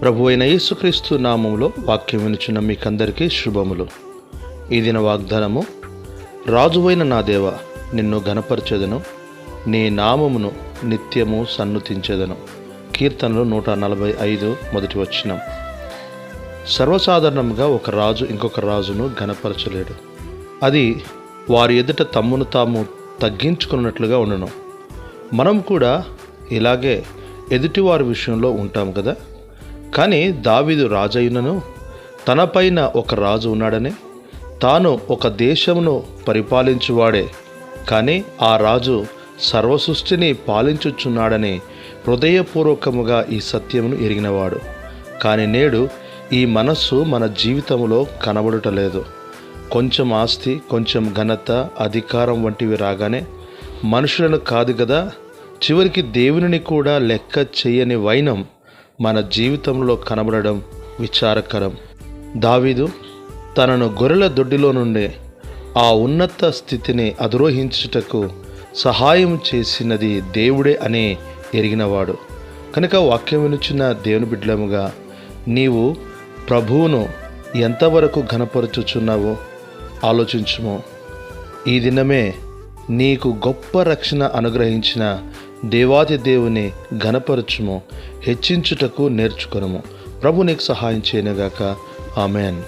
ప్రభు అయిన యేసుక్రీస్తు నామములో వాక్యం వినుచున్న మీకందరికీ శుభములు. ఈ దిన వాగ్దానము, రాజువైన నా దేవ, నిన్ను ఘనపరచెదను, నీ నామమును నిత్యము సన్నుతించెదను. కీర్తనలు 145 మొదటి వచనం. సర్వసాధారణంగా ఒక రాజు ఇంకొక రాజును ఘనపరచలేడు. అది వారి ఎదుట తమ్మును తాము తగ్గించుకున్నట్లుగా ఉండను. మనం కూడా ఇలాగే ఎదుటివారి విషయంలో ఉంటాం కదా. కానీ దావీదు రాజైనను తనపైన ఒక రాజు ఉన్నాడని, తాను ఒక దేశమును పరిపాలించువాడే, కానీ ఆ రాజు సర్వసృష్టిని పాలించుచున్నాడని హృదయపూర్వకముగా ఈ సత్యమును ఎరిగినవాడు. కానీ నేడు ఈ మనస్సు మన జీవితంలో కనబడుటలేదు. కొంచెం ఆస్తి, కొంచెం ఘనత, అధికారం వంటివి రాగానే మనుషులను కాదు కదా, చివరికి దేవునిని కూడా లెక్క చేయని వైనం మన జీవితంలో కనబడడం విచారకరం. దావీదు తనను గొర్రెల దొడ్డిలో నుండి ఆ ఉన్నత స్థితిని అధిరోహించుటకు సహాయం చేసినది దేవుడే అని ఎరిగినవాడు. కనుక వాక్యం వినుచున్న దేవుని బిడ్డలముగా నీవు ప్రభువును ఎంతవరకు ఘనపరచుచున్నావో ఆలోచించుము. ఈ దినమే నీకు గొప్ప రక్షణ అనుగ్రహించిన దేవాది దేవుని ఘనపరచుము, హెచ్చించుటకు నేర్చుకొనుము. ప్రభు నీకు సహాయం చేయనుగాక. ఆమెన్.